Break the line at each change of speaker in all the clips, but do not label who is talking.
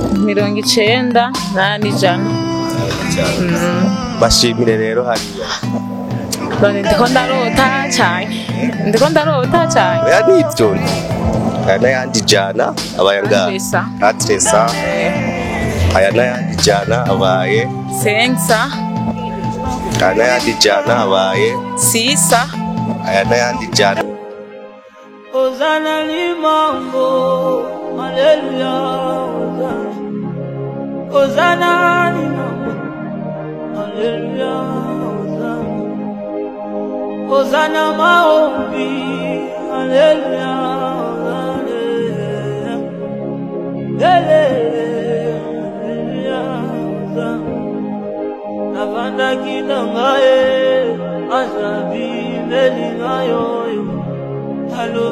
90 n'ijana.
Bashimire rero hariya.
None ndiko ndarota cyane.
Oya nivyo. N'ayandi jana abaye ngaha. Atresa. Aya n'ayandi jana abaye
500.
Aya n'ayandi jana abaye
600.
Aya n'ayandi jana.
Hosanna limango, haleluya. Hosanna limango, haleluya. Hosanna maombi, haleluya. Haleluya. Navanda kinangae, asabi melingayo. Halo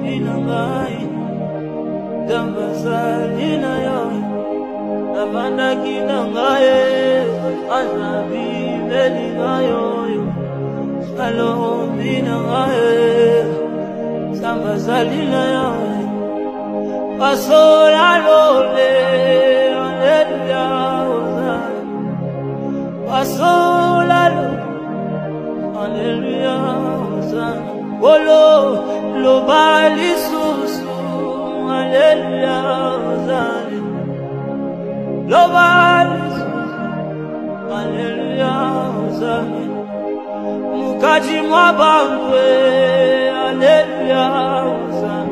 dinangai dambazalina yo navanda kinangai azabi melingayo halo dinangai dambazalina yo pasola lole haleluya pasola lole haleluya Olo lo bali susu haleluya zali lo bali haleluya zali mukaji mwabangwe haleluya zali.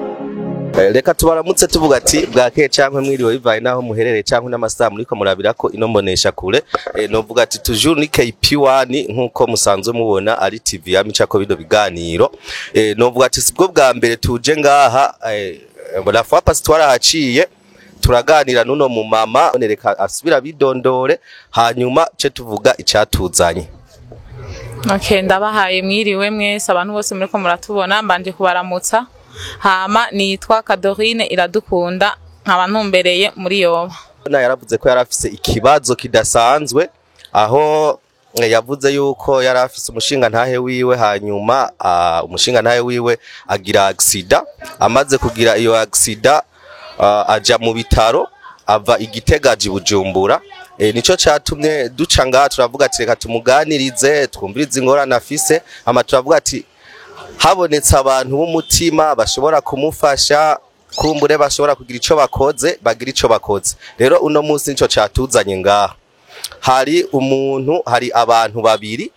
Reka tubaramutse tuvuga ati bwakeye cyangwa mwiriwe bivaye naho muherereye cyangwa n'amasaha muriko murabirako ino mbonesha kure novuga ati toujours ni KP1 nkuko musanzwe mubona ari TV ya micako bido biganiro novuga ati sibwo bwa mbere tuje ngaha la fois pas twarahaciye turaganira nuno mu mama onereka asubira bidondore hanyuma ce tuvuga icyatuzanye.
Okay, ndabahaye mwiriwe mwese abantu bose muriko muratubona mbanje kubaramutsa. Hama nitwa Kadorine Iradukunda nkaba ntumbereye muri Yoba.
Yaravuze ko yarafise ikibazo kidasanzwe aho yavuze yuko yarafise umushinga ntahe wiwe hanyuma umushinga ntahe wiwe agira accident amaze kugira iyo accident aja mu bitaro ava igitegaji Bujumbura nico catumye duca ngaha turavuga ati reka tumuganirize twumvirize ingorane afise ama turavuga ati habonetse abantu b'umutima bashobora kumufasha kumbure bashobora kugira ico bakoze bagira ico bakoze rero uno munsi nico catuzanye ngaha hari abantu babiri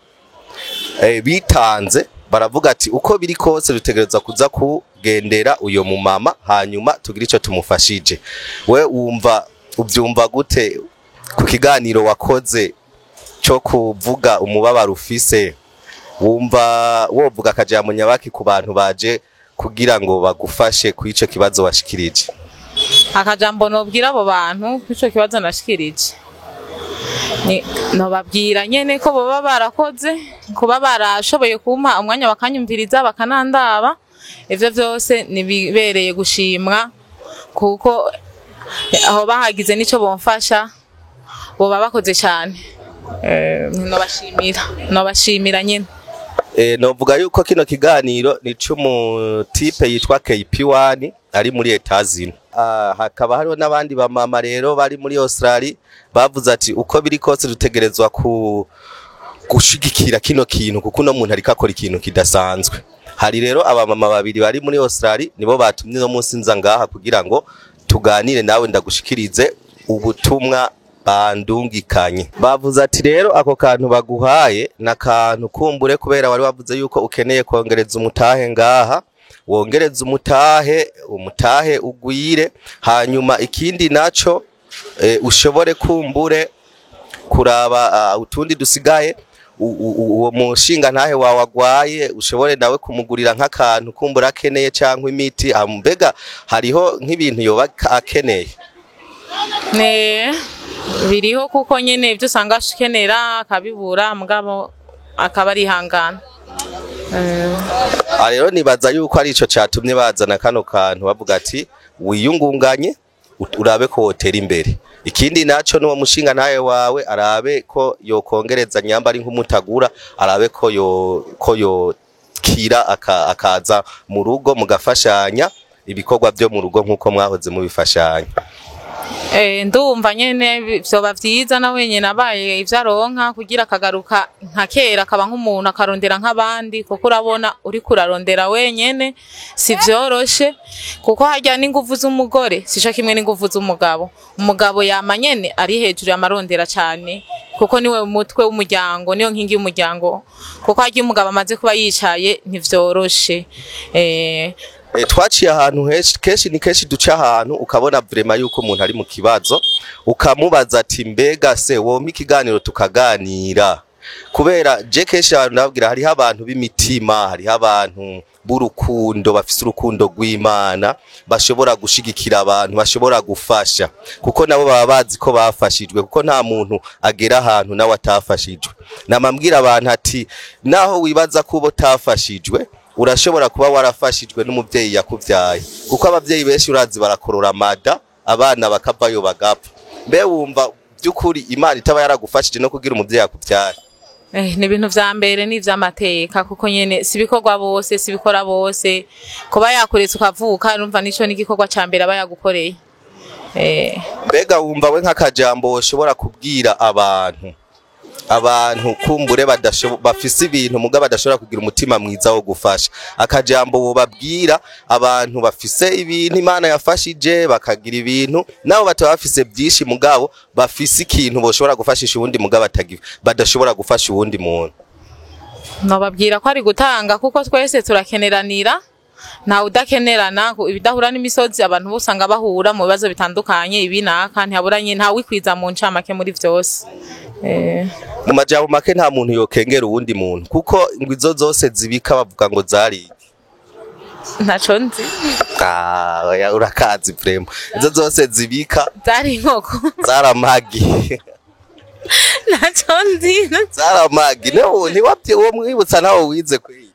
bitanze baravuga ati uko biri kose dutegereza kuza kugendera uyo mu mama hanyuma tugira ico tumufashije we uvyumva gute ku kiganiro wakoze cyo kuvuga umubabaro ufise wumva wovuga akajambo nyabaki ku bantu baje kugira ngo bagufashe ku ico kibazo washikirije?
Akajambo nobwira abo bantu ku ico kibazo nashikirije no babwira nyene ko baba barakoze kuba barashoboye kumpa umwanya bakanyumviriza bakanandaba ivyo vyose nibibereye gushimwa kuko aho bahagize nico bomfasha boba bakoze cyane nobashimira nyene.
Novuga yuko kino kiganiro ni cy'umutipe yitwa KP1 ari muri Etazino. Hakaba hariho n'abandi ba mama rero bari muri Australia bavuze ati uko biri kose dutegerezwa gushigikira kino kintu kuko no muntu ariko akora ikintu kidasanzwe. Hari rero abamama babiri bari muri Australia nibo batumye no munsi nza ngaha kugira ngo tuganire nawe ndagushikirize ubutumwa bandungikanye. Bavuze ati rero ako kantu baguhaye na kantu kumbure kubera wari wavuze yuko ukeneye kongereza umutahe ngaha wongereza umutahe ugwire hanyuma ikindi naco ushobore kumbure kuraba utundi dusigaye uwo mushinga ntahe wawagwaye ushobore nawe kumugurira nk'akantu kumbura akeneye cyangwa imiti ambega hariho nk'ibintu yoba akeneye.
Biriho kuko nyene ibyo usanga ashikenera akabibura mugabo akaba ari hangana.
Rero nibaza yuko ari ico catumye bazana kano kantu bavuga ati wiyungunganye urabe ko wotera imbere. Ikindi naco n'uwo mushinga ntaye wawe arabe ko yokongereza nyamba ari nk'umutagura arabe ko yo kira akaza mu rugo mugafashanya ibikorwa byo mu rugo nkuko mwahoze mubifashanya.
ndumva nyene vyoba vyiza na wenyene abaye ivyo aronka kugira akagaruka nka kera akaba nk'umuntu akarondera nk'abandi, kuko urabona uriko urarondera wenyene si vyoroshe, kuko harya n'inguvu z'umugore sico kimwe n'inguvu z'umugabo. Umugabo yama nyene ari hejuru y'amarondera cane, kuko niwe umutwe w'umuryango, niyo nkingi y'umuryango, kuko harya umugabo amaze kuba yicaye ntivyoroshe.
Twaciye ahantu kenshi ni kenshi duca ahantu ukabona vraiment yuko umuntu ari mu kibazo, ukamubaza ati mbega se wompa ikiganiro tukaganira, kubera je kenshi abantu nababwira hariho abantu b'imitima, hariho abantu b'urukundo bafise urukundo rw'Imana bashobora gushigikira abantu, bashobora gufasha, kuko nabo baba bazi ko bafashijwe, kuko nta muntu agera ahantu nawe atafashijwe. Namambwira abantu ati naho wibaza ko ubo tafashijwe urashobora kuba warafashijwe n'umuvyeyi yakuvyaye, kuko abavyeyi benshi urazi barakorora mada abana bakavayo bagapfa. Mbe wumva byukuri Imana itaba yaragufashije no kugira umuvyeyi yakuvyaye?
Ni ibintu vya mbere n'ivy'amateka, kuko nyene sibikorwa bose, sibikora bose. Kuba yakuretse ukavuka urumva nico n'igikorwa ca mbere aba yagukoreye.
Mbega wumva we nk'akajambo ushobora kubwira abantu kumbure bafise ibintu muga badashobora kugira umutima mwiza wo gufasha, akajambo wobabwira abantu bafise ibintu Imana yafashije bakagira ibintu nabo bataba bafise byinshi mugabo bafise ikintu boshobora gufashisha ubundi mugabo badashobora gufasha ubundi muntu?
Nobabwira ko ari gutanga, kuko twese turakeneranira, nta udakenerana. Ibidahura n'imisozi abantu bosanga bahura mu bibazo bitandukanye, ibinaka ntihaburanye, nta wikwiza mu ncamake muri vyose.
Mu majambo make nta muntu yokengera uwundi muntu, kuko ingwizo zose zibika bavuga ngo zari
ntaco nzi.
Urakazi vraiment, izo zose zibika
zari inkoko,
zaramagi
ntaco nzi,
zaramagi. Ntiwapye uwo mwibutsa nawe wize kwiye?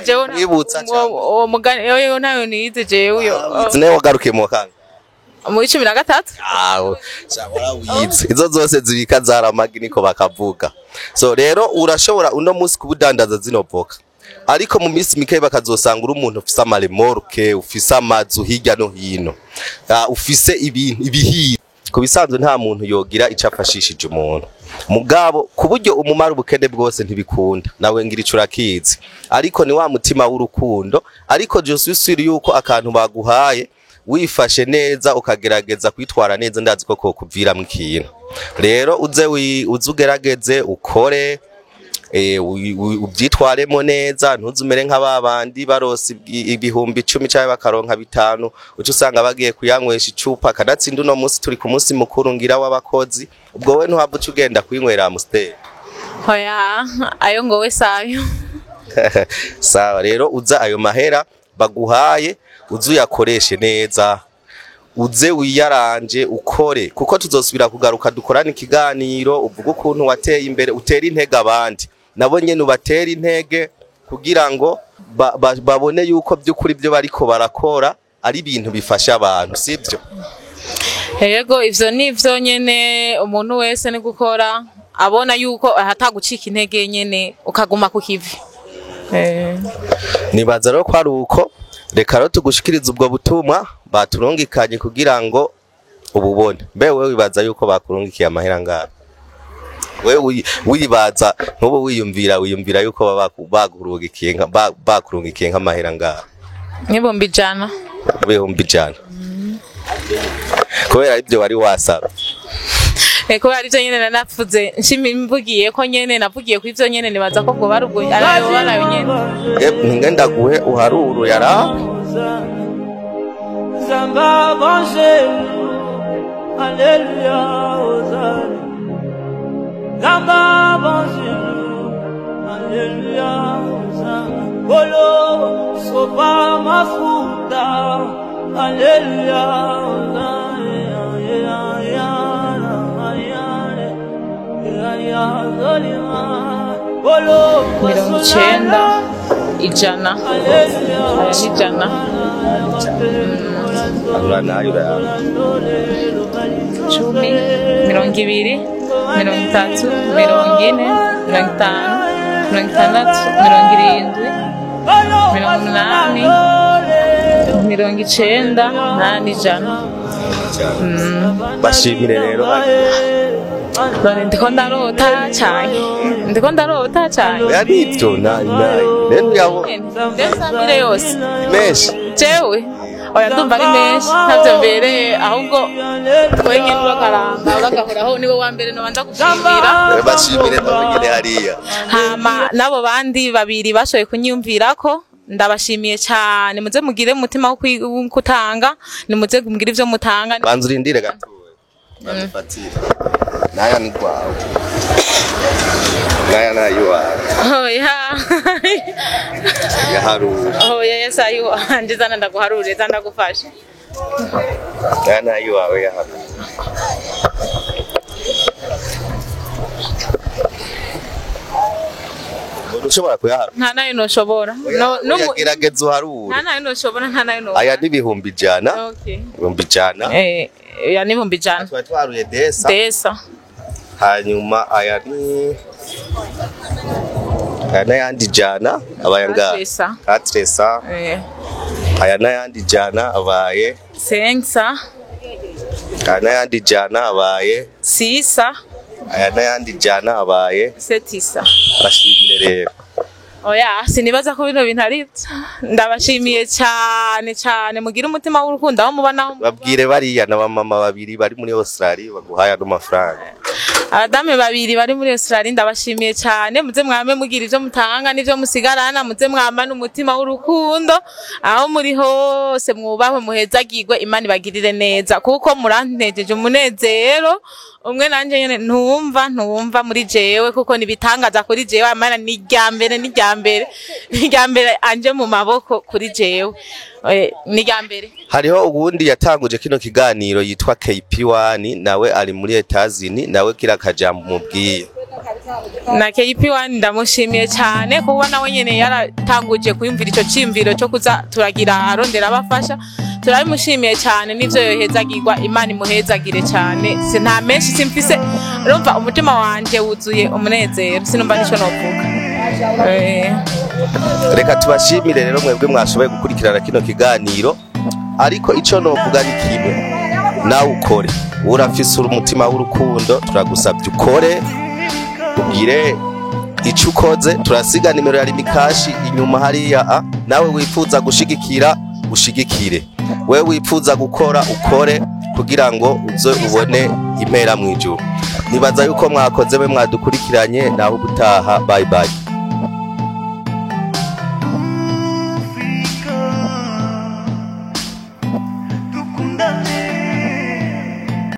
jewe
mwibutsa
uwo mugani yo nayo nize jewe uyo.
Zine wagaruke mu kanga
mu 13.
Cyabora wize izo zose zibika zaramagi niko bakavuga. So rero urashobora uno munsi kubudandaza zino voka, ariko mu minsi mike bakazosanga uri umuntu ufise amaremorke, ufise amazu hirya no hino, ufise ibihira. Kubisanzwe nta muntu yogira icafashishije umuntu mugabo, kuburyo umumara ubukene bwose ntibikunda, nawe ngira ico urakizi, ariko ni wa mutima w'urukundo. Ariko je susiri yuko akantu baguhaye wifashe neza ukagerageza kwitwara neza, ndazi ko kokuvira mu kintu. Rero uzugerageze ukore, ubyitwaremo neza, ntuzumere nk'ababandi barose ibihumbi 10 cyangwa bakaronka 5, uco usanga bagiye kuyanywesha icupa kanatsinda. Uno munsi turi ku munsi mukuru ngira w'abakozi, ubwo we ntuhava ugenda kwinywera Amstel.
Hoya ayo ngowe sayo.
Sawa rero uza ayo mahera baguhaye uzuyakoreshe neza, uze wiyaranje ukore, kuko tuzosubira kugaruka dukorana ikiganiro uvuga ukuntu wateye imbere, utera intege abandi nabo nyene ubatera intege kugira ngo babone yuko by'ukuri byo bariko barakora ari ibintu bifasha abantu, sibyo?
Yego ivyo nivyo nyene umuntu wese ni gukora abona yuko hatagucika intege nyene ukaguma ku kivi.
Nibaza rero ko ari uko. Reka rero tugushikiriza ubwo butumwa baturungikanye kugira ngo ububone. Mbe wewe wibaza yuko bakurungikiye amahera ngaho? Wewe wibaza ntubo wiyumvira yuko bakurungikiye nk'amahera ngaho?
N'ibihumbi 100.
Ibihumbi 100. Kubera ibyo wari wasaba.
Kubera ibyo nyene napfuze nshimimvugiye ko nyene navugiye ku ivyo nyene nibaza ko bwo barugo arayo nyene.
Ngenda guhe uharuru yara.
Zamba bonje. Alleluia ozari. Zamba bonje. Alleluia ozari. Bolo sopa mafuta. Alleluia ozari.
Mirongo icyenda, ijana, cumi, 20, 30, 40, 50, 60, 70, 80, 90, 90, 100.
bashimire rero
none ndiko ndarota cyane
oya nivyo rero yabo
ndesamire yose
menshi
jewe oya ndumva ari menshi ntavyo mbereye ahubwo twenye urakaranga uragahoraho niwe wa mbere nobanza gushimira
bashimire nyine hariya
hama nabo bandi babiri bashoboye kunyumvirako ndabashimiye cyane muze mugire umutima wo kutanga nimuze mugire ivyo mutanga
banza urindire gato bafatira naya ni kwawe naya nayiwawe
oya
yaharura
oya yesa yiwanje zana ndaguharure zana ndagufashe
naya nayiwawe yaharura ushobora kuyaharura
nta nayo noshobora
gerageza uharure
nta nayo noshobora nta nayo no
aya ni ibihumbi ijana
okay
ibihumbi ijana
ya ni ibihumbi ijana
twari twaruye desa hanyuma aya ni n'ayandi ijana abaye angahe katresa aya n'ayandi ijana abaye
sensa
aya n'ayandi ijana abaye
sisa
aya n'ayandi ijana abaye
setisa
bashimire rero
oya sinibaza ko bino bintu ari ndabashimiye cyane mugira umutima w'urukundo aho mubanaho
babwire bariya na mama babiri bari muri Australia baguhaye no mafaranga
abadame babiri bari muri Australia ndabashimiye cyane muze mwame mugira ivyo mutanga n'ivyo musigarana muze mwamana umutima w'urukundo aho muri hose mwubahwe muhezagirwe Imana ibagirire neza kuko murantejeje umunezero umwe nanje nyene ntumva muri jewe kuko nibitangaza kuri jewe Imana ni ryambere anje mu maboko kuri jewe ni ryambere.
Hariho ubundi yatanguje kino kiganiro yitwa KP1 nawe ari muri Etazini nawe kira kajambo mubwiye.
Na KP1 ndamushimiye cyane kuba nawe nyene yaratanguje kuyumvira ico cimviro cyo kuza turagira arondera abafasha turabimushimiye cyane nivyo yohezagirwa Imana imuhezagire cyane se nta menshi simfise urumva umutima wanje wuzuye umunezero sinumva nico novuga.
Reka tubashimire rero mwebwe mwashoboye gukurikirana kino kiganiro ariko ico novuga ni kimwe nawe ukore urafise umutima w'urukundo turagusabye ukore ugire ico ukoze turasiga nimero ya Rimikashi inyuma hariya nawe wifuza gushigikira ushigikire we wifuza gukora ukore kugira ngo uze ubone impera mwijuru nibaza yuko mwakoze be mwadukurikiranye naho gutaha bye bye.